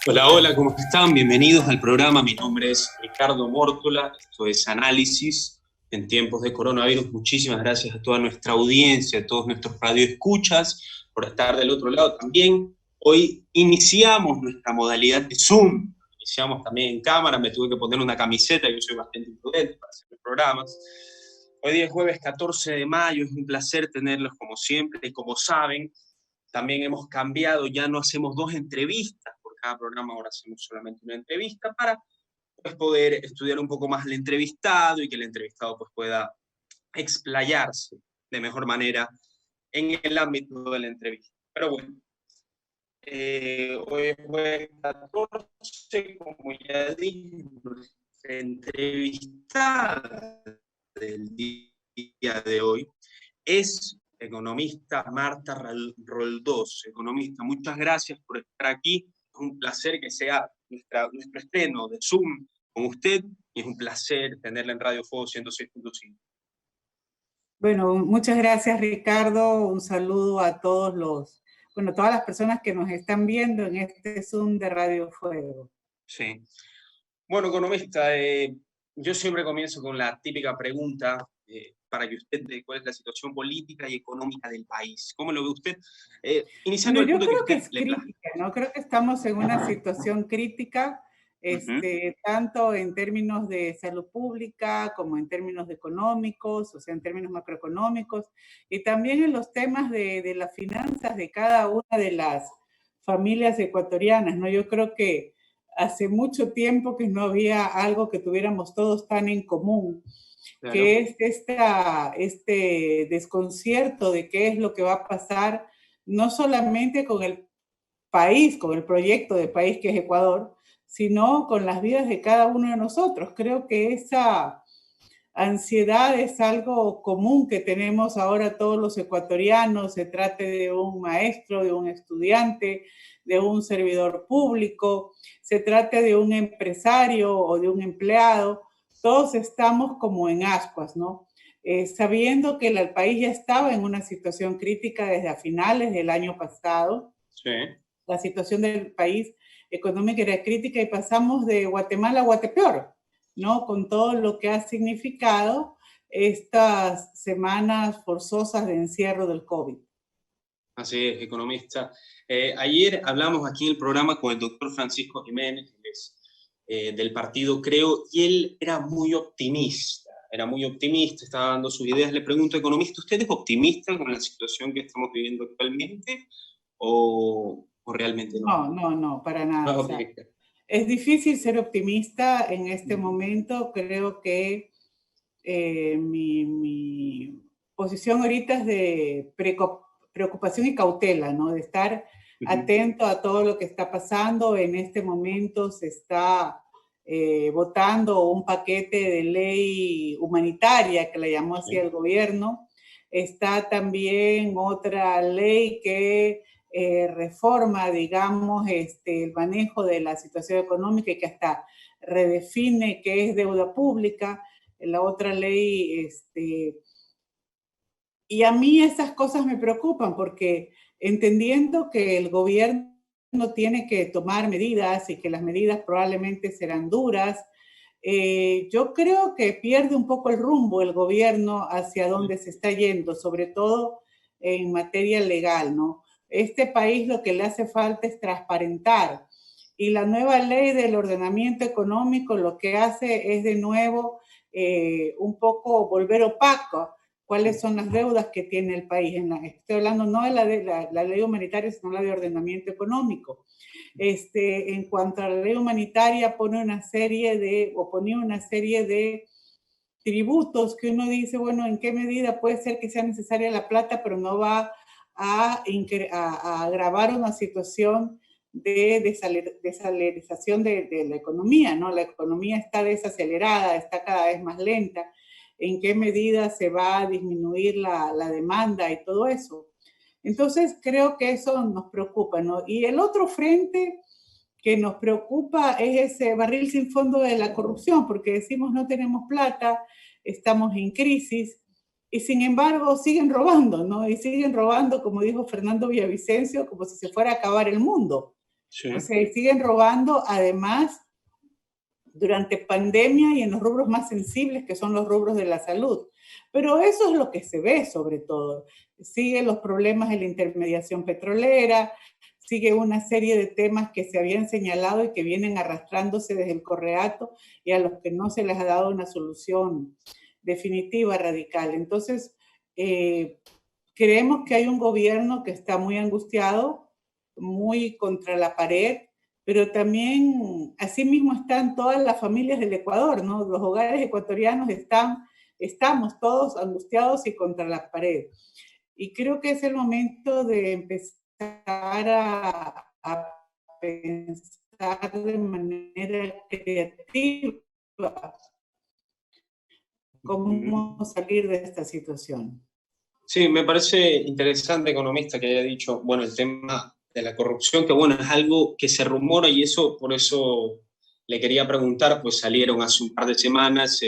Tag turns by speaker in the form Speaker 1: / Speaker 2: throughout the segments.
Speaker 1: Hola, hola, ¿cómo están? Bienvenidos al programa. Mi nombre es Ricardo Mórtola. Esto es Análisis en tiempos de coronavirus. Muchísimas gracias a toda nuestra audiencia, a todos nuestros radioescuchas por estar del otro lado también. Hoy iniciamos nuestra modalidad de Zoom. Iniciamos también en cámara. Me tuve que poner una camiseta, yo soy bastante imprudente para hacer los programas. Hoy día es jueves 14 de mayo. Es un placer tenerlos como siempre. Y como saben, también hemos cambiado, ya no hacemos dos entrevistas por cada programa, ahora hacemos solamente una entrevista para pues, poder estudiar un poco más al entrevistado y que el entrevistado pues, pueda explayarse de mejor manera en el ámbito de la entrevista. Pero bueno, hoy es 14, como ya dije, nuestra entrevistada del día de hoy es economista Marta Roldós. Economista, muchas gracias por estar aquí. Es un placer que sea nuestro estreno de Zoom con usted y es un placer tenerla en Radio Fuego 106.5.
Speaker 2: Bueno, muchas gracias, Ricardo. Un saludo a todas las personas que nos están viendo en este Zoom de Radio Fuego.
Speaker 1: Sí. Bueno, economista, yo siempre comienzo con la típica pregunta para que usted dé cuál es la situación política y económica del país. ¿Cómo lo ve usted? Iniciando
Speaker 2: Bueno,
Speaker 1: el
Speaker 2: yo
Speaker 1: punto que
Speaker 2: creo que
Speaker 1: usted
Speaker 2: es
Speaker 1: le plazca.
Speaker 2: crítica, ¿no? Creo que estamos en una situación crítica, tanto en términos de salud pública como en términos económicos, o sea, en términos macroeconómicos, y también en los temas de las finanzas de cada una de las familias ecuatorianas, ¿no? Yo creo que hace mucho tiempo que no había algo que tuviéramos todos tan en común,
Speaker 1: Claro.
Speaker 2: que es este desconcierto de qué es lo que va a pasar, no solamente con el país, con el proyecto de país que es Ecuador, sino con las vidas de cada uno de nosotros. Creo que esa ansiedad es algo común que tenemos ahora todos los ecuatorianos, se trate de un maestro, de un estudiante, de un servidor público, se trate de un empresario o de un empleado, todos estamos como en ascuas, ¿no? Sabiendo que el país ya estaba en una situación crítica desde a finales del año pasado.
Speaker 1: Sí.
Speaker 2: La situación del país económica era crítica y pasamos de Guatemala a Guatepeor, ¿no? Con todo lo que ha significado estas semanas forzosas de encierro del COVID.
Speaker 1: Así es, economista. Ayer hablamos aquí en el programa con el doctor Francisco Jiménez, que es del partido Creo, y él era muy optimista, estaba dando sus ideas. Le pregunto, economista, ¿usted es optimista con la situación que estamos viviendo actualmente o realmente no?
Speaker 2: No, para nada.
Speaker 1: No,
Speaker 2: O sea, es difícil ser optimista en este momento. Creo que mi posición ahorita es de preocupación y cautela, ¿no? De estar atento a todo lo que está pasando. En este momento se está votando un paquete de ley humanitaria que le llamó así el gobierno. Está también otra ley que reforma, digamos, el manejo de la situación económica y que hasta redefine qué es deuda pública. La otra ley, y a mí esas cosas me preocupan porque entendiendo que el gobierno tiene que tomar medidas y que las medidas probablemente serán duras, yo creo que pierde un poco el rumbo el gobierno hacia dónde se está yendo, sobre todo en materia legal, ¿no? Este país lo que le hace falta es transparentar y la nueva ley del ordenamiento económico lo que hace es de nuevo un poco volver opaco cuáles son las deudas que tiene el país. Estoy hablando no de la ley humanitaria, sino la de ordenamiento económico. En cuanto a la ley humanitaria, ponía una serie de tributos que uno dice, bueno, ¿en qué medida puede ser que sea necesaria la plata, pero no va a agravar una situación de desaceleración de la economía, ¿no? La economía está desacelerada, está cada vez más lenta. ¿En qué medida se va a disminuir la demanda y todo eso? Entonces, creo que eso nos preocupa, ¿no? Y el otro frente que nos preocupa es ese barril sin fondo de la corrupción, porque decimos no tenemos plata, estamos en crisis, y sin embargo siguen robando, ¿no? Y siguen robando, como dijo Fernando Villavicencio, como si se fuera a acabar el mundo.
Speaker 1: Sí.
Speaker 2: O sea, y siguen robando, además, durante pandemia y en los rubros más sensibles, que son los rubros de la salud. Pero eso es lo que se ve, sobre todo. Siguen los problemas de la intermediación petrolera, sigue una serie de temas que se habían señalado y que vienen arrastrándose desde el Correato y a los que no se les ha dado una solución definitiva, radical. Entonces, creemos que hay un gobierno que está muy angustiado, muy contra la pared, pero también asimismo están todas las familias del Ecuador, ¿no? Los hogares ecuatorianos estamos todos angustiados y contra la pared. Y creo que es el momento de empezar a pensar de manera creativa cómo salir de esta situación.
Speaker 1: Sí, me parece interesante, economista, que haya dicho, bueno, el tema de la corrupción, que bueno, es algo que se rumora y eso, por eso le quería preguntar, pues salieron hace un par de semanas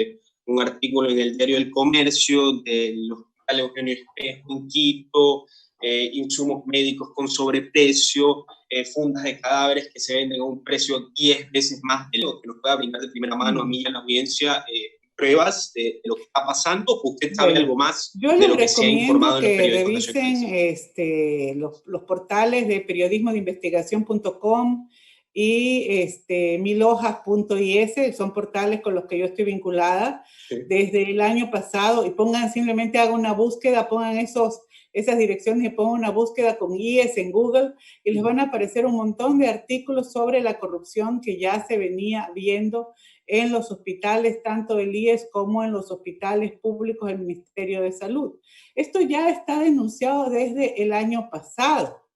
Speaker 1: un artículo en el diario El Comercio del Hospital Eugenio Espejo en Quito, insumos médicos con sobreprecio, fundas de cadáveres que se venden a un precio 10 veces más de lo que nos pueda brindar de primera mano a mí y a la audiencia pruebas de lo que está pasando, o usted sabe algo más de lo que se ha informado en los periódicos nacionales.
Speaker 2: Yo les recomiendo que revisen los portales de periodismodeinvestigación.com y milhojas.is, son portales con los que yo estoy vinculada desde el año pasado, y pongan, simplemente hagan una búsqueda, pongan esas direcciones y pongan una búsqueda con IES en Google y les van a aparecer un montón de artículos sobre la corrupción que ya se venía viendo en los hospitales, tanto del IES como en los hospitales públicos del Ministerio de Salud. Esto ya está denunciado desde el año pasado,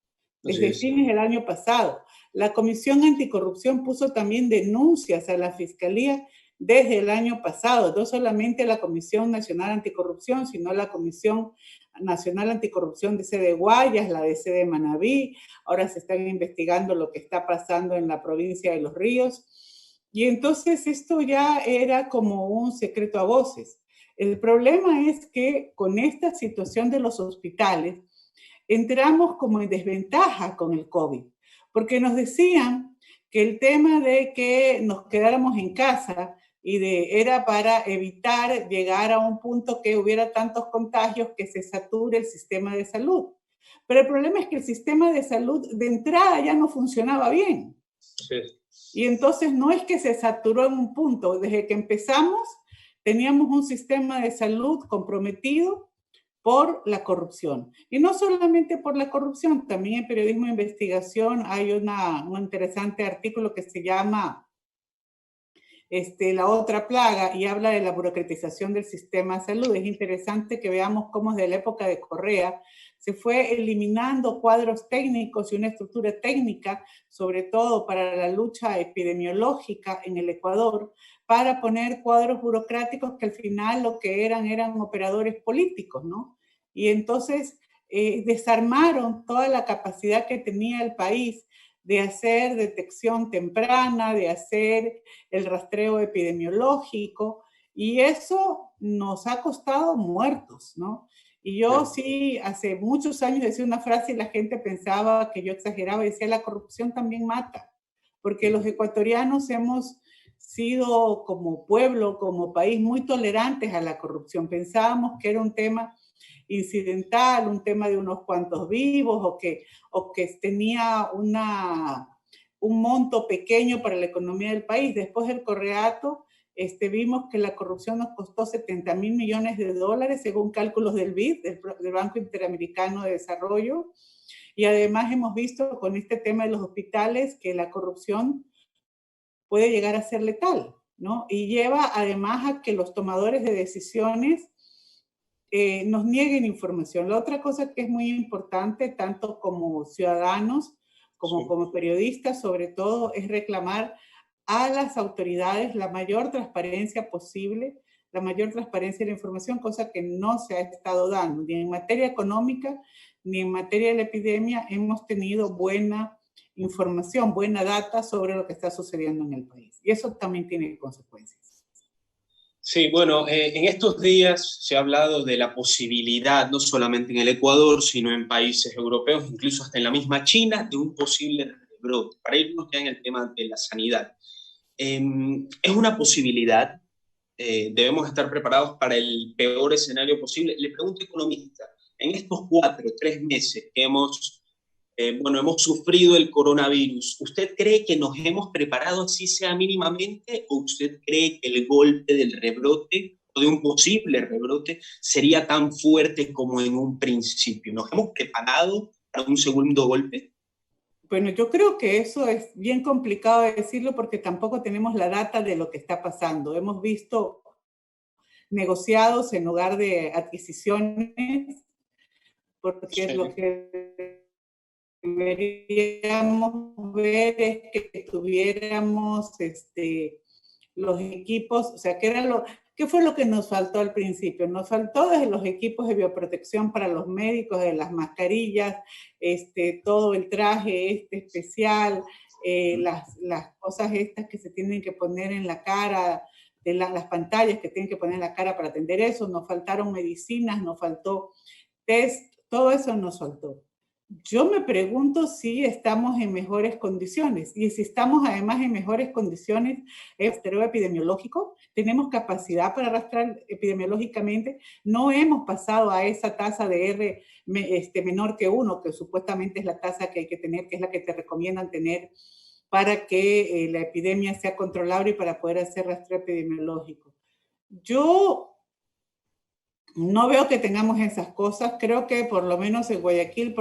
Speaker 2: desde fines del año pasado. La Comisión Anticorrupción puso también denuncias a la Fiscalía desde el año pasado, no solamente la Comisión Nacional Anticorrupción, sino la Comisión Nacional Anticorrupción de sede Guayas, la de sede Manabí. Ahora se están investigando lo que está pasando en la provincia de Los Ríos. Y entonces esto ya era como un secreto a voces. El problema es que con esta situación de los hospitales entramos como en desventaja con el COVID, porque nos decían que el tema de que nos quedáramos en casa era para evitar llegar a un punto que hubiera tantos contagios que se sature el sistema de salud. Pero el problema es que el sistema de salud de entrada ya no funcionaba bien. Sí. Y entonces no es que se saturó en un punto. Desde que empezamos teníamos un sistema de salud comprometido por la corrupción. Y no solamente por la corrupción, también en Periodismo de Investigación hay un interesante artículo que se llama La otra plaga, y habla de la burocratización del sistema de salud. Es interesante que veamos cómo desde la época de Correa se fue eliminando cuadros técnicos y una estructura técnica, sobre todo para la lucha epidemiológica en el Ecuador, para poner cuadros burocráticos que al final lo que eran operadores políticos, ¿no? Y entonces desarmaron toda la capacidad que tenía el país de hacer detección temprana, de hacer el rastreo epidemiológico, y eso nos ha costado muertos, ¿no? Y yo sí, hace muchos años decía una frase y la gente pensaba que yo exageraba, y decía, la corrupción también mata, porque los ecuatorianos hemos sido como pueblo, como país, muy tolerantes a la corrupción. Pensábamos que era un tema incidental, un tema de unos cuantos vivos, o que tenía un monto pequeño para la economía del país. Después del Correato, vimos que la corrupción nos costó 70 mil millones de dólares, según cálculos del BID, del Banco Interamericano de Desarrollo. Y además hemos visto con este tema de los hospitales que la corrupción puede llegar a ser letal, ¿no? Y lleva además a que los tomadores de decisiones nos nieguen información. La otra cosa que es muy importante, tanto como ciudadanos como como periodistas, sobre todo, es reclamar a las autoridades la mayor transparencia posible, la mayor transparencia de la información, cosa que no se ha estado dando. Ni en materia económica, ni en materia de la epidemia hemos tenido buena información, buena data sobre lo que está sucediendo en el país. Y eso también tiene consecuencias.
Speaker 1: Sí, bueno, en estos días se ha hablado de la posibilidad, no solamente en el Ecuador, sino en países europeos, incluso hasta en la misma China, de un posible rebrote, para irnos ya en el tema de la sanidad. Es una posibilidad, debemos estar preparados para el peor escenario posible. Le pregunto, economista, en estos 4 o 3 meses que hemos sufrido el coronavirus, ¿usted cree que nos hemos preparado, así sea mínimamente, o usted cree que el golpe del rebrote o de un posible rebrote sería tan fuerte como en un principio? ¿Nos hemos preparado para un segundo golpe?
Speaker 2: Bueno, yo creo que eso es bien complicado de decirlo porque tampoco tenemos la data de lo que está pasando. Hemos visto negociados en lugar de adquisiciones, porque
Speaker 1: Sí.
Speaker 2: lo que deberíamos ver es que tuviéramos los equipos, o sea, ¿qué fue lo que nos faltó al principio? Nos faltó desde los equipos de bioprotección para los médicos, de las mascarillas, todo el traje especial, las cosas estas que se tienen que poner en la cara, las pantallas que tienen que poner en la cara para atender eso, nos faltaron medicinas, nos faltó test, todo eso nos faltó. Yo me pregunto si estamos en mejores condiciones y si estamos además en mejores condiciones rastreo epidemiológico, tenemos capacidad para rastrear epidemiológicamente, no hemos pasado a esa tasa de R menor que 1, que supuestamente es la tasa que hay que tener, que es la que te recomiendan tener para que la epidemia sea controlable y para poder hacer rastreo epidemiológico. Yo no veo que tengamos esas cosas. Creo que por lo menos en Guayaquil,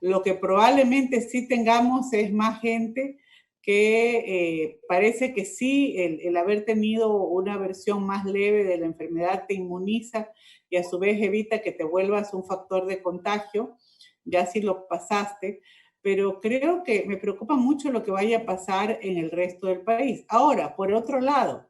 Speaker 2: lo que probablemente sí tengamos es más gente que parece que sí, el haber tenido una versión más leve de la enfermedad te inmuniza y a su vez evita que te vuelvas un factor de contagio, ya si lo pasaste, pero creo que me preocupa mucho lo que vaya a pasar en el resto del país. Ahora, por otro lado,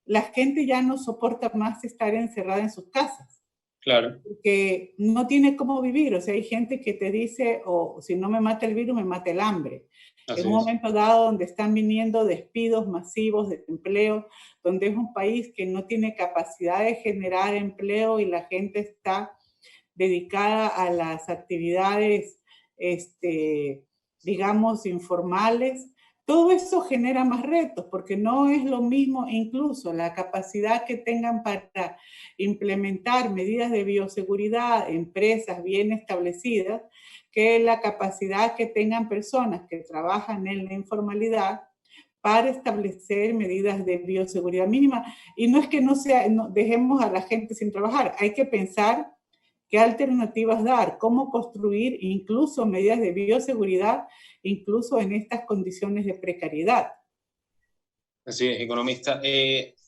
Speaker 2: la gente ya no soporta más estar encerrada en sus casas.
Speaker 1: Claro.
Speaker 2: Porque no tiene cómo vivir. O sea, hay gente que te dice, o si no me mata el virus, me mata el hambre.
Speaker 1: Así
Speaker 2: en un momento dado donde están viniendo despidos masivos de empleo, donde es un país que no tiene capacidad de generar empleo y la gente está dedicada a las actividades, digamos, informales. Todo eso genera más retos, porque no es lo mismo incluso la capacidad que tengan para implementar medidas de bioseguridad, empresas bien establecidas, que la capacidad que tengan personas que trabajan en la informalidad para establecer medidas de bioseguridad mínima. Y no es que dejemos a la gente sin trabajar, hay que pensar qué alternativas dar, cómo construir incluso medidas de bioseguridad, incluso en estas condiciones de precariedad.
Speaker 1: Así es, economista.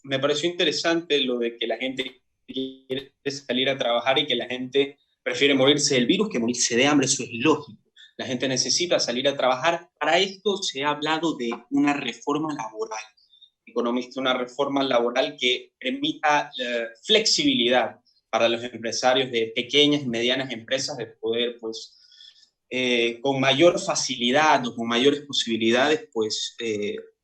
Speaker 1: Me pareció interesante lo de que la gente quiere salir a trabajar y que la gente prefiere morirse del virus que morirse de hambre. Eso es lógico. La gente necesita salir a trabajar. Para esto se ha hablado de una reforma laboral. Economista, una reforma laboral que permita flexibilidad para los empresarios de pequeñas y medianas empresas de poder, pues, con mayor facilidad o con mayores posibilidades, pues,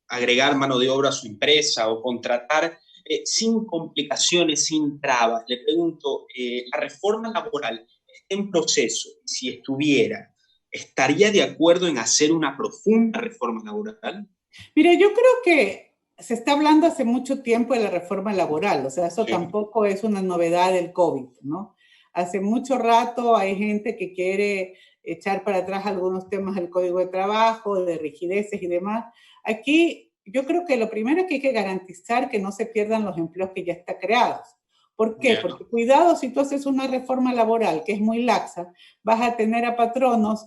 Speaker 1: agregar mano de obra a su empresa o contratar sin complicaciones, sin trabas. Le pregunto, ¿la reforma laboral está en proceso? Si estuviera, ¿estaría de acuerdo en hacer una profunda reforma laboral?
Speaker 2: Mire, yo creo que se está hablando hace mucho tiempo de la reforma laboral, o sea, eso
Speaker 1: Sí.
Speaker 2: tampoco es una novedad del COVID, ¿no? Hace mucho rato hay gente que quiere echar para atrás algunos temas del Código de Trabajo, de rigideces y demás. Aquí yo creo que lo primero es que hay que garantizar que no se pierdan los empleos que ya están creados. ¿Por qué?
Speaker 1: Yeah.
Speaker 2: Porque cuidado, si tú haces una reforma laboral que es muy laxa, vas a tener a patronos,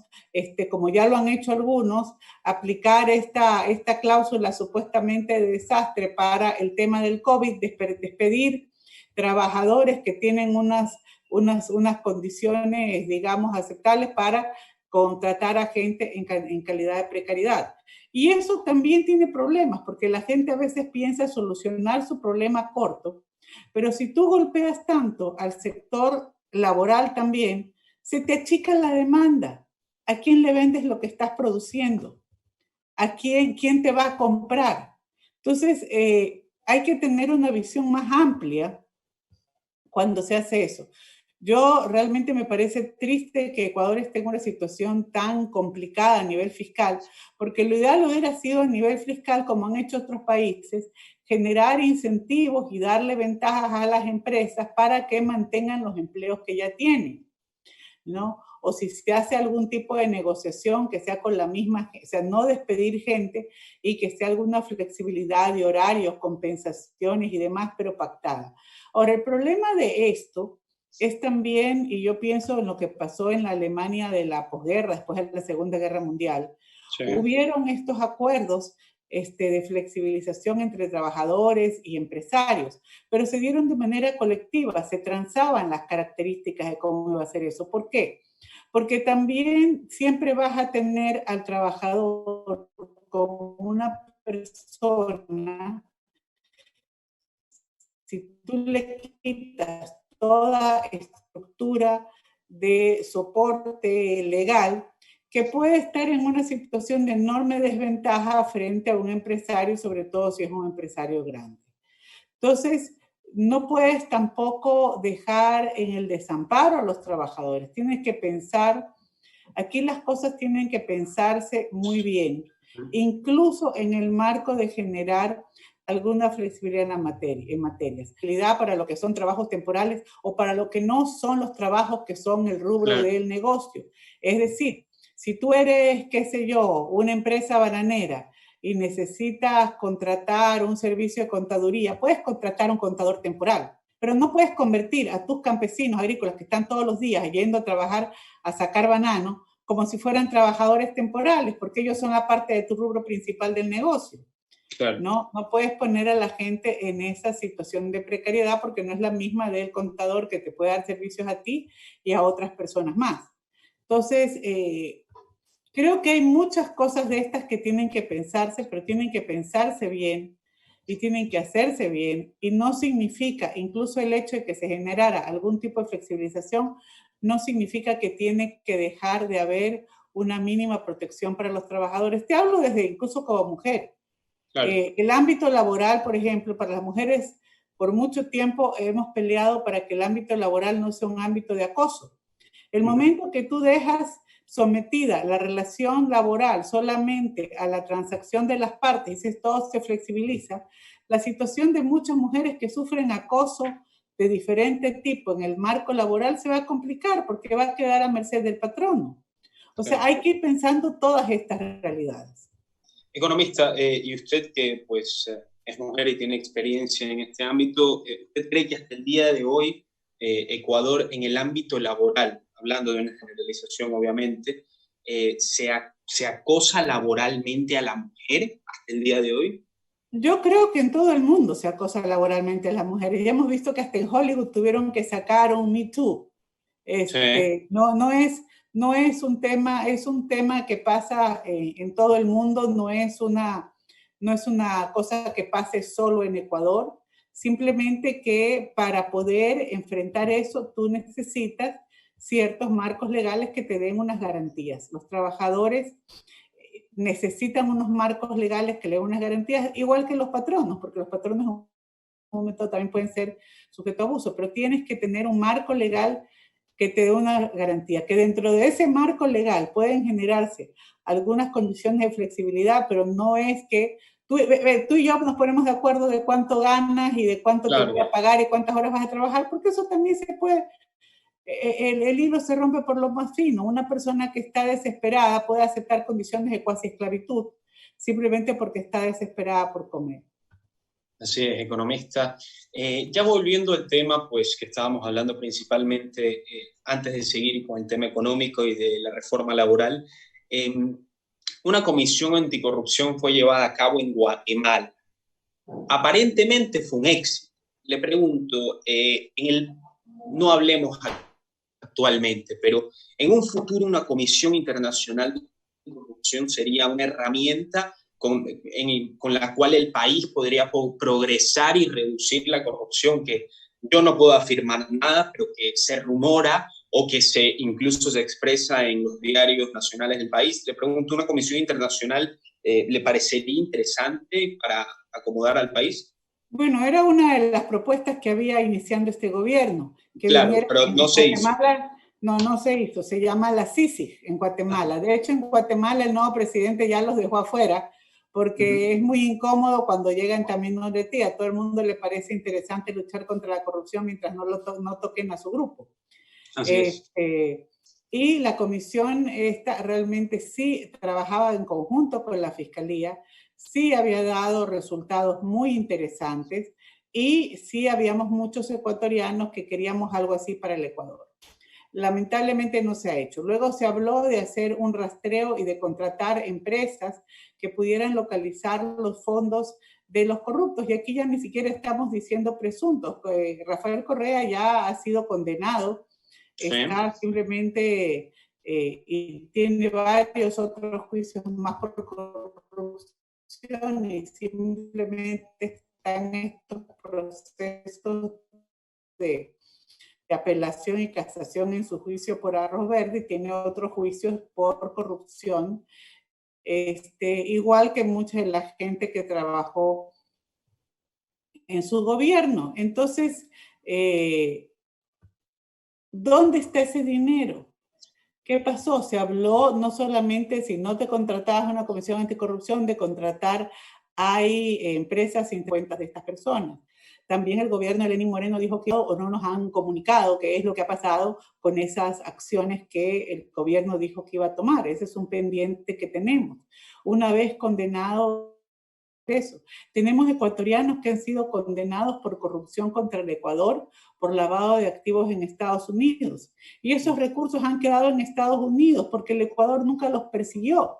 Speaker 2: como ya lo han hecho algunos, aplicar esta cláusula supuestamente de desastre para el tema del COVID, despedir trabajadores que tienen unas condiciones, digamos, aceptables para contratar a gente en calidad de precariedad. Y eso también tiene problemas, porque la gente a veces piensa solucionar su problema corto, pero si tú golpeas tanto al sector laboral también, se te achica la demanda. ¿A quién le vendes lo que estás produciendo? ¿A quién te va a comprar? Entonces, hay que tener una visión más amplia cuando se hace eso. Yo realmente me parece triste que Ecuador esté en una situación tan complicada a nivel fiscal, porque lo ideal hubiera sido a nivel fiscal, como han hecho otros países, generar incentivos y darle ventajas a las empresas para que mantengan los empleos que ya tienen, ¿no? O si se hace algún tipo de negociación que sea con la misma, o sea, no despedir gente y que sea alguna flexibilidad de horarios, compensaciones y demás, pero pactada. Ahora, el problema de esto es también, y yo pienso en lo que pasó en la Alemania de la posguerra, después de la Segunda Guerra Mundial,
Speaker 1: Sí.
Speaker 2: hubieron estos acuerdos de flexibilización entre trabajadores y empresarios, pero se dieron de manera colectiva, se transaban las características de cómo iba a ser eso. ¿Por qué? Porque también siempre vas a tener al trabajador como una persona, si tú le quitas toda estructura de soporte legal, que puede estar en una situación de enorme desventaja frente a un empresario, sobre todo si es un empresario grande. Entonces, no puedes tampoco dejar en el desamparo a los trabajadores. Tienes que pensar, aquí las cosas tienen que pensarse muy bien, incluso en el marco de generar alguna flexibilidad en materias. Flexibilidad para lo que son trabajos temporales o para lo que no son los trabajos que son el rubro
Speaker 1: Claro.
Speaker 2: del negocio. Es decir, si tú eres, qué sé yo, una empresa bananera y necesitas contratar un servicio de contaduría, puedes contratar un contador temporal, pero no puedes convertir a tus campesinos agrícolas que están todos los días yendo a trabajar a sacar banano como si fueran trabajadores temporales, porque ellos son la parte de tu rubro principal del negocio.
Speaker 1: Claro.
Speaker 2: No puedes poner a la gente en esa situación de precariedad porque no es la misma del contador que te puede dar servicios a ti y a otras personas más. Entonces, creo que hay muchas cosas de estas que tienen que pensarse, pero tienen que pensarse bien y tienen que hacerse bien. Y no significa, incluso el hecho de que se generara algún tipo de flexibilización, no significa que tiene que dejar de haber una mínima protección para los trabajadores. Te hablo desde incluso como mujer.
Speaker 1: Claro.
Speaker 2: El ámbito laboral, por ejemplo, para las mujeres, por mucho tiempo hemos peleado para que el ámbito laboral no sea un ámbito de acoso. El momento que tú dejas sometida la relación laboral solamente a la transacción de las partes y todo se flexibiliza, la situación de muchas mujeres que sufren acoso de diferente tipo en el marco laboral se va a complicar porque va a quedar a merced del patrono. O sea, hay que ir pensando todas estas realidades.
Speaker 1: Economista, y usted que pues es mujer y tiene experiencia en este ámbito, ¿usted cree que hasta el día de hoy Ecuador en el ámbito laboral, hablando de una generalización obviamente, se acosa laboralmente a la mujer hasta el día de hoy?
Speaker 2: Yo creo que en todo el mundo se acosa laboralmente a las mujeres. Ya hemos visto que hasta en Hollywood tuvieron que sacar un Me Too.
Speaker 1: Sí.
Speaker 2: No es un tema, es un tema que pasa en todo el mundo, no es una cosa que pase solo en Ecuador. Simplemente que para poder enfrentar eso, tú necesitas ciertos marcos legales que te den unas garantías. Los trabajadores necesitan unos marcos legales que le den unas garantías, igual que los patronos, porque los patronos en un momento también pueden ser sujetos a abuso, pero tienes que tener un marco legal que te dé una garantía, que dentro de ese marco legal pueden generarse algunas condiciones de flexibilidad, pero no es que tú y yo nos ponemos de acuerdo de cuánto ganas y de cuánto te voy a pagar y cuántas horas vas a trabajar, porque eso también se puede, el hilo se rompe por lo más fino. Una persona que está desesperada puede aceptar condiciones de cuasi esclavitud simplemente porque está desesperada por comer.
Speaker 1: Así es, economista. Ya volviendo al tema, pues que estábamos hablando principalmente antes de seguir con el tema económico y de la reforma laboral, una comisión anticorrupción fue llevada a cabo en Guatemala. Aparentemente fue un éxito. Le pregunto, no hablemos actualmente, pero en un futuro una comisión internacional de corrupción sería una herramienta con la cual el país podría progresar y reducir la corrupción, que yo no puedo afirmar nada, pero que se rumora o que incluso se expresa en los diarios nacionales del país. Le pregunto, ¿una comisión internacional le parecería interesante para acomodar al país?
Speaker 2: Bueno, era una de las propuestas que había iniciando este gobierno, que
Speaker 1: Claro,
Speaker 2: viniera
Speaker 1: pero
Speaker 2: en
Speaker 1: no se hizo.
Speaker 2: Guatemala. No, no se hizo, se llama la CICIG en Guatemala. De hecho, en Guatemala el nuevo presidente ya los dejó afuera porque es muy incómodo cuando llegan también de ti. A todo el mundo le parece interesante luchar contra la corrupción mientras no toquen a su grupo.
Speaker 1: Así es.
Speaker 2: Y la comisión esta realmente sí trabajaba en conjunto con la Fiscalía, sí había dado resultados muy interesantes y sí habíamos muchos ecuatorianos que queríamos algo así para el Ecuador. Lamentablemente no se ha hecho. Luego se habló de hacer un rastreo y de contratar empresas que pudieran localizar los fondos de los corruptos. Y aquí ya ni siquiera estamos diciendo presuntos. Rafael Correa ya ha sido condenado, está
Speaker 1: Sí.
Speaker 2: simplemente y tiene varios otros juicios más por corrupción y simplemente están estos procesos de apelación y casación en su juicio por arroz verde y tiene otros juicios por corrupción, igual que mucha de la gente que trabajó en su gobierno. Entonces, ¿dónde está ese dinero? ¿Qué pasó? Se habló no solamente si no te contratabas a una comisión anticorrupción, de contratar hay empresas sin cuentas de estas personas. También el gobierno de Lenín Moreno dijo que o no nos han comunicado qué es lo que ha pasado con esas acciones que el gobierno dijo que iba a tomar. Ese es un pendiente que tenemos. Una vez condenado eso. Tenemos ecuatorianos que han sido condenados por corrupción contra el Ecuador, por lavado de activos en Estados Unidos. Y esos recursos han quedado en Estados Unidos porque el Ecuador nunca los persiguió.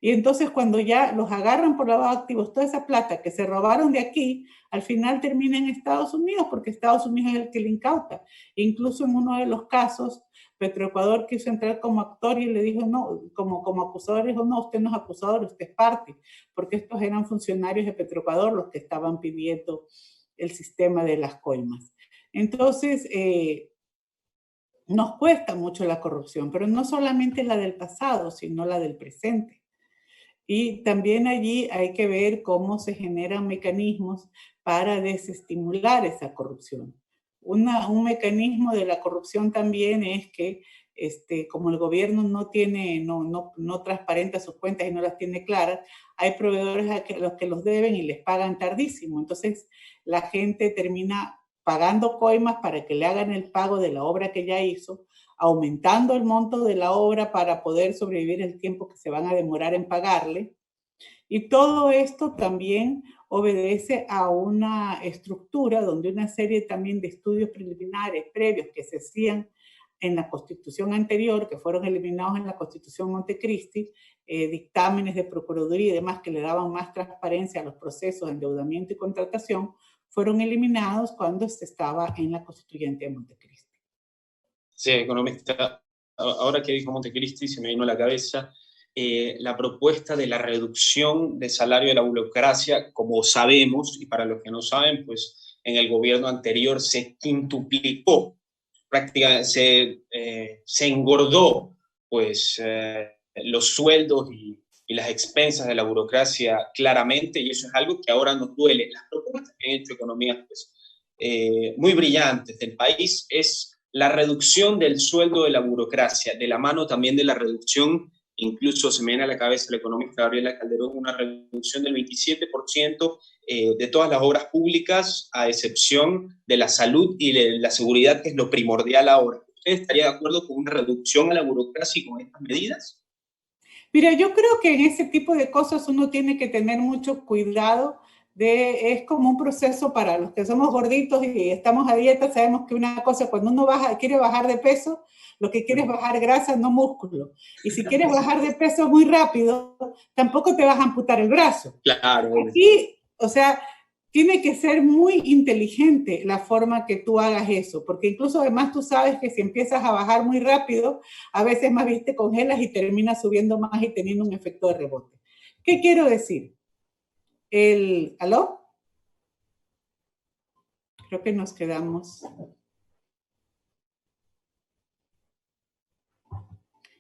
Speaker 2: Y entonces cuando ya los agarran por lavado de activos, toda esa plata que se robaron de aquí, al final termina en Estados Unidos porque Estados Unidos es el que le incauta. Incluso en uno de los casos, Petroecuador quiso entrar como actor y le dijo no, como acusador, dijo no, usted no es acusador, usted es parte, porque estos eran funcionarios de Petroecuador los que estaban pidiendo el sistema de las coimas. Entonces, nos cuesta mucho la corrupción, pero no solamente la del pasado, sino la del presente. Y también allí hay que ver cómo se generan mecanismos para desestimular esa corrupción. Un mecanismo de la corrupción también es que como el gobierno no transparenta sus cuentas y no las tiene claras, hay proveedores a los que los deben y les pagan tardísimo. Entonces la gente termina pagando coimas para que le hagan el pago de la obra que ya hizo, aumentando el monto de la obra para poder sobrevivir el tiempo que se van a demorar en pagarle. Y todo esto también obedece a una estructura donde una serie también de estudios preliminares previos que se hacían en la constitución anterior, que fueron eliminados en la constitución Montecristi, dictámenes de procuraduría y demás que le daban más transparencia a los procesos de endeudamiento y contratación, fueron eliminados cuando se estaba en la constituyente de Montecristi.
Speaker 1: Sí, economista. Ahora que dijo Montecristi, se me vino a la cabeza la propuesta de la reducción del salario de la burocracia, como sabemos, y para los que no saben, pues en el gobierno anterior se quintuplicó, prácticamente se engordó pues los sueldos y las expensas de la burocracia claramente, y eso es algo que ahora nos duele. Las propuestas que han hecho economías pues, muy brillantes del país es la reducción del sueldo de la burocracia, de la mano también de la reducción, incluso se me viene a la cabeza el economista Gabriela Calderón, una reducción del 27% de todas las obras públicas, a excepción de la salud y de la seguridad, que es lo primordial ahora. ¿Usted estaría de acuerdo con una reducción a la burocracia y con estas medidas?
Speaker 2: Mira, yo creo que en ese tipo de cosas uno tiene que tener mucho cuidado. Es como un proceso para los que somos gorditos y estamos a dieta, sabemos que una cosa, cuando uno quiere bajar de peso, lo que quiere es bajar grasa, no músculo. Y si quieres bajar de peso muy rápido, tampoco te vas a amputar el brazo.
Speaker 1: Claro.
Speaker 2: Aquí, o sea, tiene que ser muy inteligente la forma que tú hagas eso, porque incluso además tú sabes que si empiezas a bajar muy rápido, a veces más bien te congelas y terminas subiendo más y teniendo un efecto de rebote. ¿Qué quiero decir? ¿Aló? Creo que nos quedamos.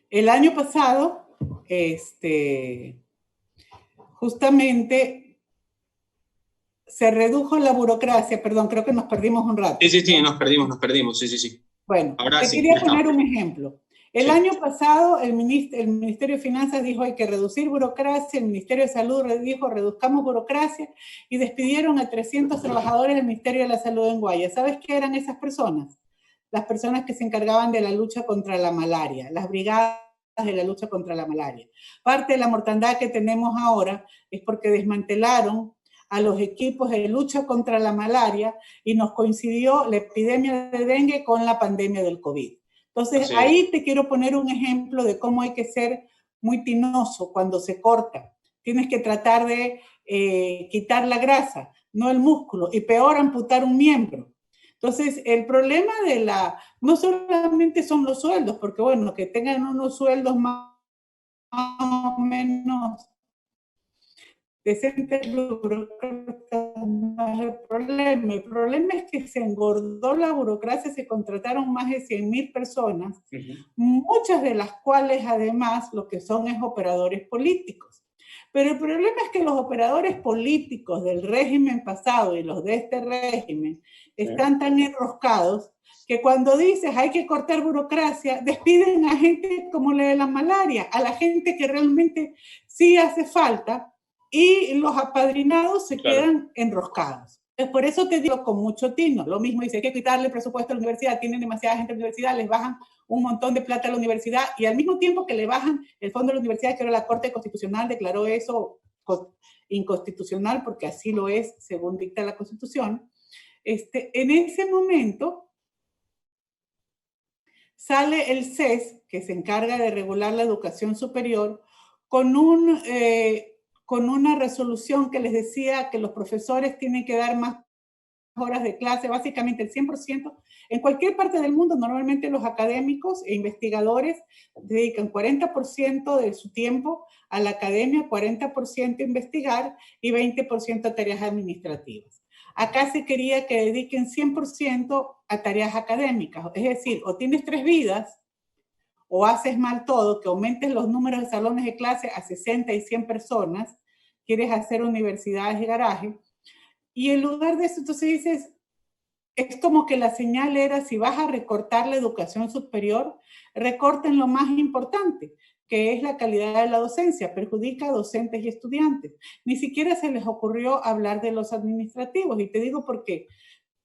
Speaker 2: El año pasado, justamente se redujo la burocracia, perdón, creo que nos perdimos un rato.
Speaker 1: Sí, nos perdimos, sí.
Speaker 2: Bueno,
Speaker 1: ahora
Speaker 2: te
Speaker 1: sí,
Speaker 2: quería poner un ejemplo. El
Speaker 1: sí.
Speaker 2: año pasado el Ministerio de Finanzas dijo hay que reducir burocracia, el Ministerio de Salud dijo reduzcamos burocracia y despidieron a 300 trabajadores del Ministerio de la Salud en Guaya. ¿Sabes qué eran esas personas? Las personas que se encargaban de la lucha contra la malaria, las brigadas de la lucha contra la malaria. Parte de la mortandad que tenemos ahora es porque desmantelaron a los equipos de lucha contra la malaria y nos coincidió la epidemia de dengue con la pandemia del COVID. Entonces, ahí te quiero poner un ejemplo de cómo hay que ser muy tinoso cuando se corta. Tienes que tratar de quitar la grasa, no el músculo, y peor, amputar un miembro. Entonces, el problema no solamente son los sueldos, porque bueno, que tengan unos sueldos más o menos decentes, no es el problema. El problema es que se engordó la burocracia, se contrataron más de 100.000 personas, muchas de las cuales además lo que son es operadores políticos. Pero el problema es que los operadores políticos del régimen pasado y los de este régimen están tan enroscados que cuando dices hay que cortar burocracia, despiden a gente como la de la malaria, a la gente que realmente sí hace falta, y los apadrinados se quedan enroscados. Por eso te digo con mucho tino, lo mismo dice, hay que quitarle presupuesto a la universidad, tienen demasiada gente en la universidad, les bajan un montón de plata a la universidad y al mismo tiempo que le bajan el fondo de la universidad, que ahora la Corte Constitucional declaró eso inconstitucional porque así lo es según dicta la Constitución, en ese momento sale el CES, que se encarga de regular la educación superior, con una resolución que les decía que los profesores tienen que dar más horas de clase, básicamente el 100%. En cualquier parte del mundo, normalmente los académicos e investigadores dedican 40% de su tiempo a la academia, 40% a investigar y 20% a tareas administrativas. Acá se quería que dediquen 100% a tareas académicas, es decir, o tienes 3 vidas, o haces mal todo, que aumentes los números de salones de clase a 60 y 100 personas, quieres hacer universidades de garaje, y en lugar de eso, entonces dices, es como que la señal era, si vas a recortar la educación superior, recorten lo más importante, que es la calidad de la docencia, perjudica a docentes y estudiantes. Ni siquiera se les ocurrió hablar de los administrativos, y te digo porque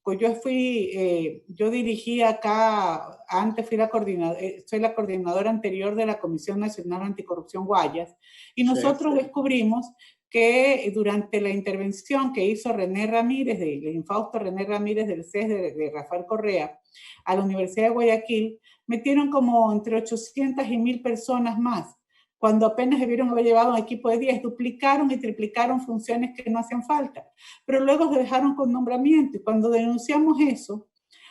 Speaker 2: pues yo dirigí acá, antes soy la coordinadora anterior de la Comisión Nacional Anticorrupción Guayas, y nosotros descubrimos que durante la intervención que hizo René Ramírez, el infausto René Ramírez del CES de Rafael Correa, a la Universidad de Guayaquil, metieron como entre 800 y 1,000 personas más, cuando apenas debieron haber llevado un equipo de 10, duplicaron y triplicaron funciones que no hacían falta, pero luego se dejaron con nombramiento, y cuando denunciamos eso,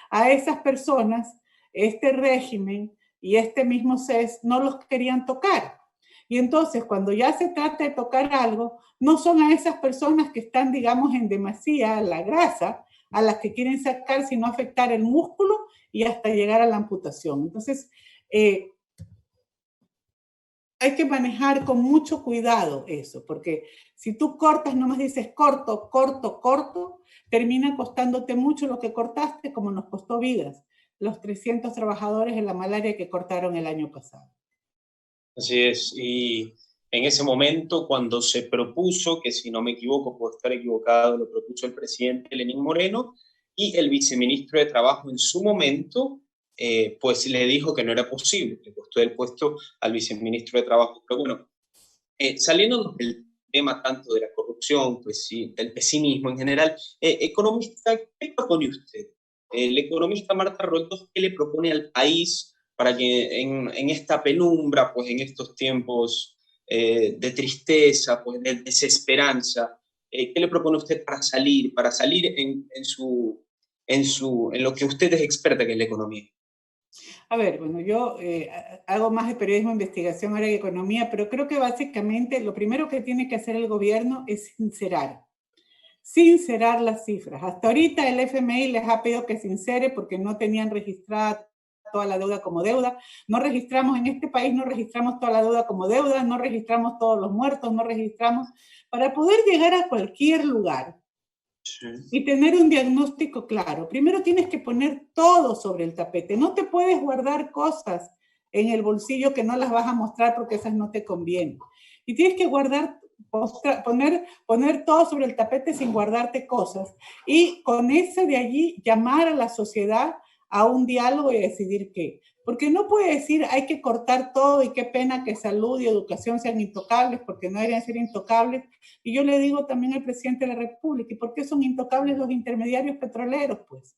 Speaker 2: a esas personas, este régimen y este mismo CES no los querían tocar. Y entonces, cuando ya se trata de tocar algo, no son a esas personas que están, digamos, en demasía, la grasa, a las que quieren sacar, sino afectar el músculo y hasta llegar a la amputación. Entonces, hay que manejar con mucho cuidado eso, porque si tú cortas, nomás dices corto, termina costándote mucho lo que cortaste, como nos costó vidas, los 300 trabajadores en la malaria que cortaron el año pasado.
Speaker 1: Así es, y en ese momento cuando se propuso, que si no me equivoco, puedo estar equivocado, lo propuso el presidente Lenín Moreno y el viceministro de Trabajo en su momento, pues le dijo que no era posible, le costó el puesto al viceministro de Trabajo. Pero bueno, saliendo del tema tanto de la corrupción, pues sí, del pesimismo en general, economista, ¿qué propone usted? El economista Marta Roldós, ¿qué le propone al país para que en esta penumbra, pues en estos tiempos de tristeza, pues de desesperanza, ¿qué le propone usted para salir en lo que usted es experta, que es la economía?
Speaker 2: A ver, bueno, yo hago más de periodismo de investigación ahora que economía, pero creo que básicamente lo primero que tiene que hacer el gobierno es sincerar las cifras. Hasta ahorita el FMI les ha pedido que sincere porque no tenían registrada toda la deuda como deuda. No registramos en este país, no registramos toda la deuda como deuda, no registramos todos los muertos, no registramos. Para poder llegar a cualquier lugar,
Speaker 1: Sí.
Speaker 2: Y tener un diagnóstico claro. Primero tienes que poner todo sobre el tapete. No te puedes guardar cosas en el bolsillo que no las vas a mostrar porque esas no te convienen. Y tienes que poner todo sobre el tapete sin guardarte cosas. Y con eso de allí llamar a la sociedad a un diálogo y a decidir qué. Porque no puede decir hay que cortar todo y qué pena que salud y educación sean intocables, porque no deberían ser intocables. Y yo le digo también al presidente de la República, ¿y por qué son intocables los intermediarios petroleros? Pues,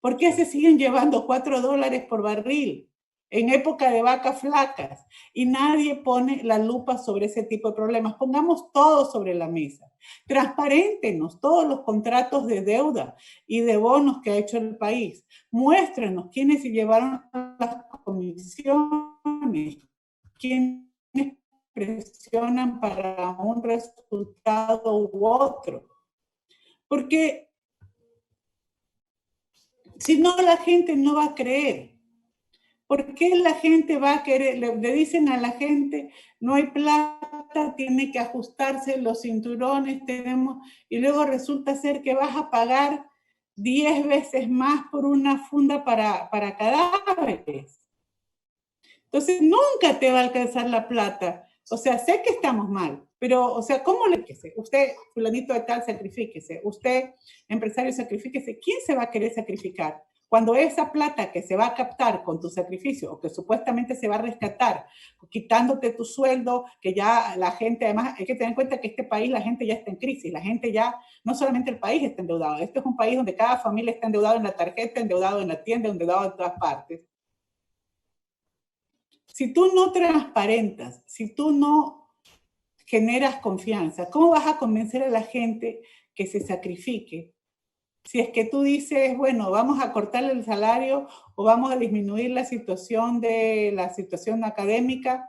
Speaker 2: ¿por qué se siguen llevando $4 por barril en época de vacas flacas? Y nadie pone la lupa sobre ese tipo de problemas. Pongamos todo sobre la mesa. Transparéntenos todos los contratos de deuda y de bonos que ha hecho el país. Muéstrenos quiénes se llevaron las comisiones, quiénes presionan para un resultado u otro. Porque si no, la gente no va a creer. ¿Por qué la gente va a querer? Le dicen a la gente, no hay plata, tiene que ajustarse los cinturones, y luego resulta ser que vas a pagar 10 veces más por una funda para cadáveres. Entonces, nunca te va a alcanzar la plata. O sea, sé que estamos mal, pero, o sea, ¿cómo le dice? Usted, fulanito de tal, sacrifíquese. Usted, empresario, sacrifíquese. ¿Quién se va a querer sacrificar? Cuando esa plata que se va a captar con tu sacrificio o que supuestamente se va a rescatar, quitándote tu sueldo, que ya la gente, además, hay que tener en cuenta que este país, la gente ya está en crisis, la gente ya, no solamente el país está endeudado, este es un país donde cada familia está endeudada en la tarjeta, endeudado en la tienda, endeudado en todas partes. Si tú no transparentas, si tú no generas confianza, ¿cómo vas a convencer a la gente que se sacrifique? Si es que tú dices, bueno, vamos a cortarle el salario o vamos a disminuir la situación académica,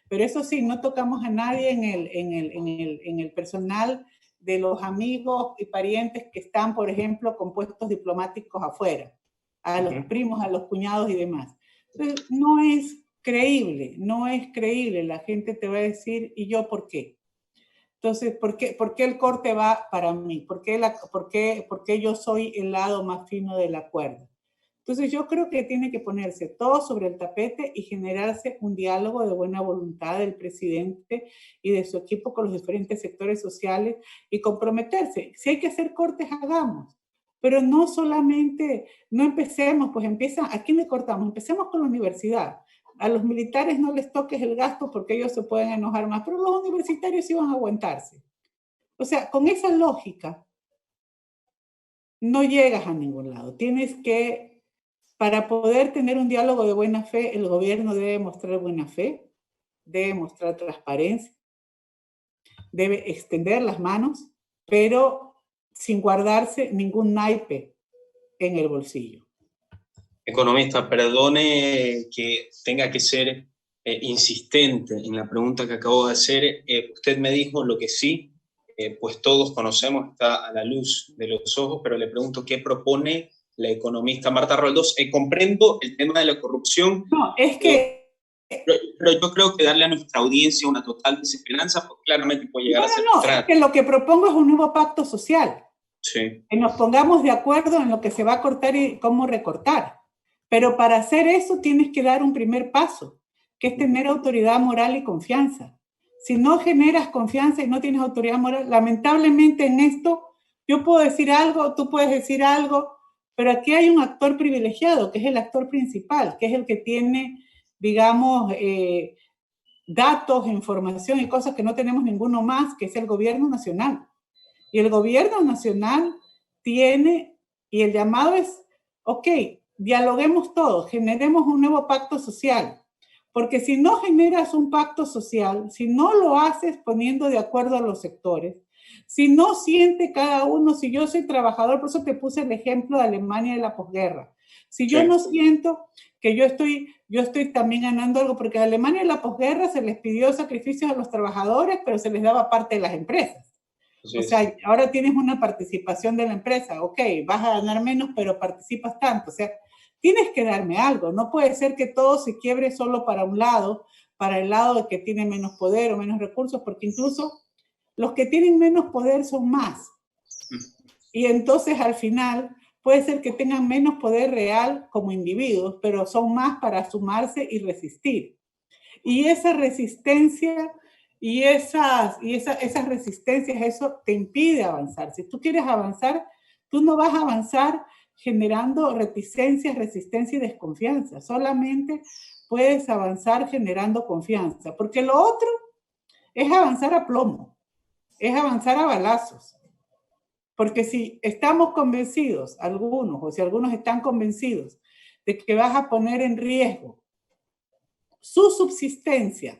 Speaker 2: pero eso sí, no tocamos a nadie en el personal de los amigos y parientes que están, por ejemplo, con puestos diplomáticos afuera, a los primos, a los cuñados y demás. Entonces, no es creíble. La gente te va a decir, ¿y yo por qué? Entonces, ¿por qué el corte va para mí? ¿Por qué yo soy el lado más fino de la cuerda? Entonces, yo creo que tiene que ponerse todo sobre el tapete y generarse un diálogo de buena voluntad del presidente y de su equipo con los diferentes sectores sociales y comprometerse. Si hay que hacer cortes, hagamos. Pero no solamente, no empecemos, pues ¿a quién le cortamos? Empecemos con la universidad. A los militares no les toques el gasto porque ellos se pueden enojar más, pero los universitarios sí van a aguantarse. O sea, con esa lógica no llegas a ningún lado. Para poder tener un diálogo de buena fe, el gobierno debe mostrar buena fe, debe mostrar transparencia, debe extender las manos, pero sin guardarse ningún naipe en el bolsillo.
Speaker 1: Economista, perdone que tenga que ser insistente en la pregunta que acabo de hacer. Usted me dijo lo que sí, pues todos conocemos, está a la luz de los ojos, pero le pregunto qué propone la economista Marta Roldós. Comprendo el tema de la corrupción.
Speaker 2: No, es que...
Speaker 1: Pero yo creo que darle a nuestra audiencia una total desesperanza, pues claramente puede llegar a ser frustrante.
Speaker 2: No, es que lo que propongo es un nuevo pacto social.
Speaker 1: Sí.
Speaker 2: Que nos pongamos de acuerdo en lo que se va a cortar y cómo recortar. Pero para hacer eso tienes que dar un primer paso, que es tener autoridad moral y confianza. Si no generas confianza y no tienes autoridad moral, lamentablemente en esto yo puedo decir algo, tú puedes decir algo, pero aquí hay un actor privilegiado, que es el actor principal, que es el que tiene, digamos, datos, información y cosas que no tenemos ninguno más, que es el gobierno nacional. Y el gobierno nacional tiene, y el llamado es, ok, dialoguemos todos, generemos un nuevo pacto social. Porque si no generas un pacto social, si no lo haces poniendo de acuerdo a los sectores, si no siente cada uno, si yo soy trabajador, por eso te puse el ejemplo de Alemania de la posguerra. Si yo no siento que yo estoy también ganando algo, porque en Alemania de la posguerra se les pidió sacrificios a los trabajadores, pero se les daba parte de las empresas. O sea, ahora tienes una participación de la empresa, ok, vas a ganar menos, pero participas tanto. O sea, tienes que darme algo. No puede ser que todo se quiebre solo para un lado, para el lado de que tiene menos poder o menos recursos, porque incluso los que tienen menos poder son más. y entonces al final puede ser que tengan menos poder real como individuos, pero son más para sumarse y resistir. Y esa resistencia y esas resistencias, eso te impide avanzar. Si tú quieres avanzar, tú no vas a avanzar generando reticencias, resistencia y desconfianza. Solamente puedes avanzar generando confianza, porque lo otro es avanzar a plomo, es avanzar a balazos. Porque si estamos convencidos, algunos, o si algunos están convencidos de que vas a poner en riesgo su subsistencia,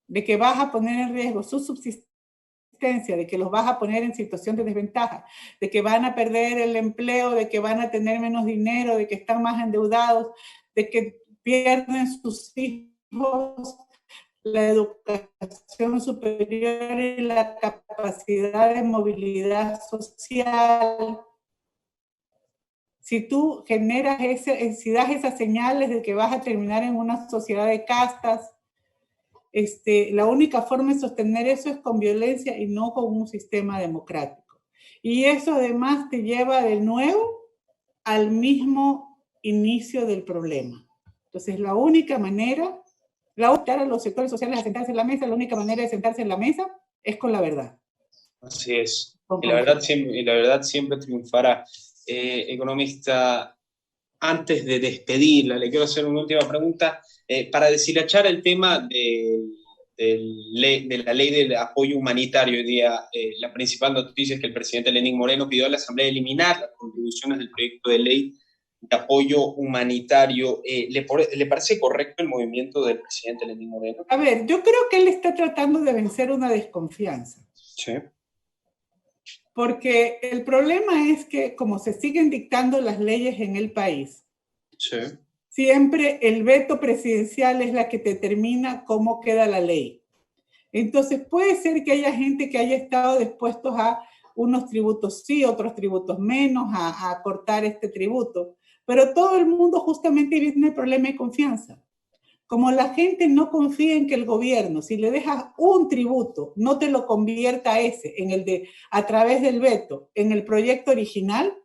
Speaker 2: de que vas a poner en riesgo su subsistencia, de que los vas a poner en situación de desventaja, de que van a perder el empleo, de que van a tener menos dinero, de que están más endeudados, de que pierden sus hijos la educación superior y la capacidad de movilidad social. Si tú generas si das esas señales de que vas a terminar en una sociedad de castas, la única forma de sostener eso es con violencia y no con un sistema democrático. Y eso además te lleva de nuevo al mismo inicio del problema. Entonces, la única manera a los sectores sociales a sentarse en la mesa, la única manera de sentarse en la mesa es con la verdad.
Speaker 1: Así es. Y la verdad siempre triunfará. Economista, antes de despedirla, le quiero hacer una última pregunta. Para deshilachar el tema de la ley del apoyo humanitario, hoy día la principal noticia es que el presidente Lenín Moreno pidió a la Asamblea eliminar las contribuciones del proyecto de ley de apoyo humanitario. ¿Le parece correcto el movimiento del presidente Lenín Moreno?
Speaker 2: A ver, yo creo que él está tratando de vencer una desconfianza.
Speaker 1: Sí.
Speaker 2: Porque el problema es que como se siguen dictando las leyes en el país,
Speaker 1: sí,
Speaker 2: siempre el veto presidencial es la que determina cómo queda la ley. Entonces puede ser que haya gente que haya estado dispuestos a unos tributos sí, otros tributos menos, a cortar este tributo, pero todo el mundo justamente viene el problema de confianza. Como la gente no confía en que el gobierno, si le dejas un tributo, no te lo convierta a través del veto en el proyecto original,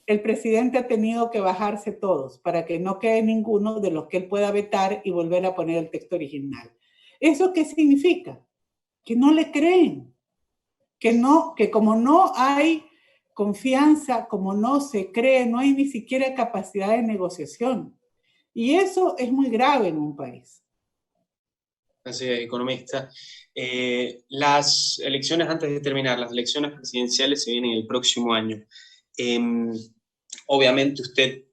Speaker 2: el presidente ha tenido que bajarse todos para que no quede ninguno de los que él pueda vetar y volver a poner el texto original. ¿Eso qué significa? Que no le creen, que como no hay confianza, como no se cree, no hay ni siquiera capacidad de negociación. Y eso es muy grave en un país.
Speaker 1: Así es, economista. Las elecciones, antes de terminar, las elecciones presidenciales se vienen el próximo año. Obviamente usted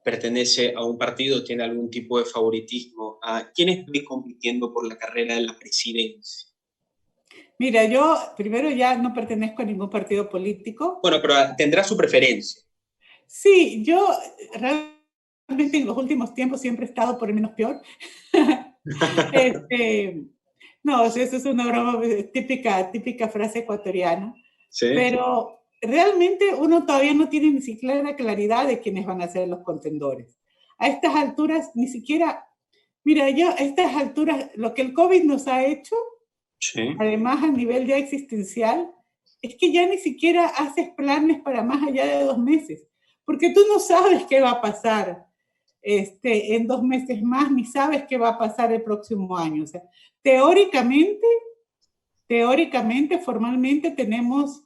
Speaker 1: pertenece a un partido, tiene algún tipo de favoritismo. ¿A quiénes ve compitiendo por la carrera de la presidencia?
Speaker 2: Mira, yo primero ya no pertenezco a ningún partido político.
Speaker 1: Bueno, pero tendrá su preferencia.
Speaker 2: Sí, yo realmente en los últimos tiempos siempre he estado por el menos peor. No, eso es una broma típica frase ecuatoriana. Sí. Pero realmente uno todavía no tiene ni siquiera la claridad de quiénes van a ser los contendores. A estas alturas, ni siquiera, mira, yo a estas alturas, lo que el COVID nos ha hecho, sí, además a nivel ya existencial, es que ya ni siquiera haces planes para más allá de 2 meses, porque tú no sabes qué va a pasar en 2 meses más, ni sabes qué va a pasar el próximo año. O sea, teóricamente, formalmente tenemos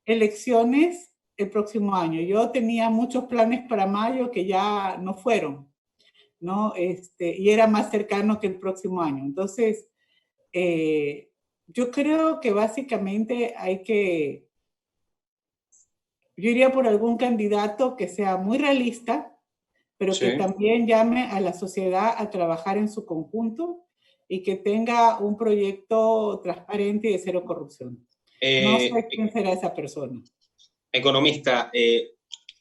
Speaker 2: elecciones el próximo año. Yo tenía muchos planes para mayo que ya no fueron, ¿no? Y era más cercano que el próximo año. Entonces, yo creo que básicamente yo iría por algún candidato que sea muy realista, pero sí, que también llame a la sociedad a trabajar en su conjunto y que tenga un proyecto transparente y de cero corrupción. No sé quién será esa persona.
Speaker 1: Economista,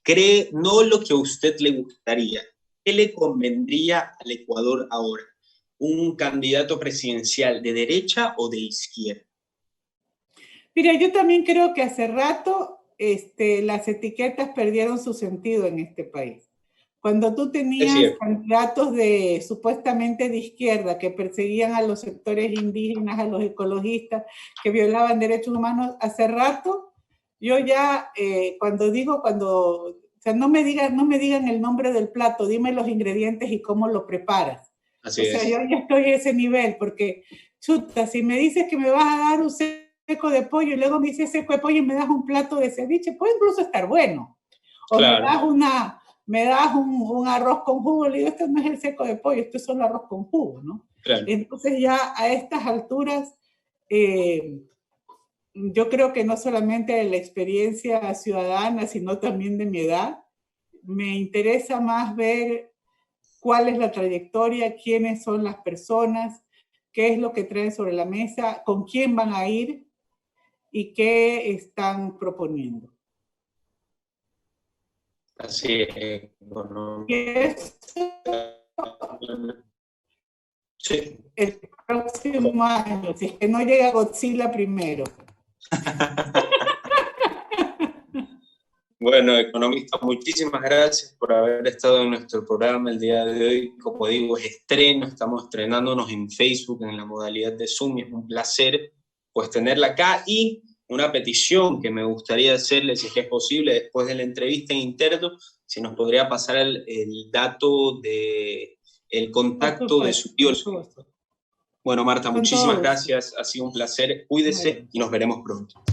Speaker 1: ¿cree no lo que a usted le gustaría? ¿Qué le convendría al Ecuador ahora? ¿Un candidato presidencial de derecha o de izquierda?
Speaker 2: Mira, yo también creo que hace rato las etiquetas perdieron su sentido en este país. Cuando tú tenías candidatos supuestamente de izquierda que perseguían a los sectores indígenas, a los ecologistas, que violaban derechos humanos, hace rato, yo ya, o sea, no me digan el nombre del plato, dime los ingredientes y cómo lo preparas.
Speaker 1: Así
Speaker 2: o sea,
Speaker 1: es.
Speaker 2: Yo ya estoy a ese nivel, porque, chuta, si me dices que me vas a dar un seco de pollo y luego me dices seco de pollo y me das un plato de ceviche, puede incluso estar bueno. O claro. me das un arroz con jugo, le digo, esto no es el seco de pollo, esto es solo arroz con jugo, ¿no? Claro. Entonces ya a estas alturas, yo creo que no solamente de la experiencia ciudadana, sino también de mi edad, me interesa más ver cuál es la trayectoria, quiénes son las personas, qué es lo que traen sobre la mesa, con quién van a ir y qué están proponiendo.
Speaker 1: Así es. Bueno.
Speaker 2: Sí. El próximo año, si es que no llega Godzilla primero.
Speaker 1: Bueno, economista, muchísimas gracias por haber estado en nuestro programa el día de hoy. Como digo, es estreno, estamos estrenándonos en Facebook en la modalidad de Zoom y es un placer pues tenerla acá. Y una petición que me gustaría hacerle, si es que es posible, después de la entrevista en interno, si nos podría pasar el dato de el contacto de su tío. Bueno, Marta, muchísimas gracias, ha sido un placer, cuídese y nos veremos pronto.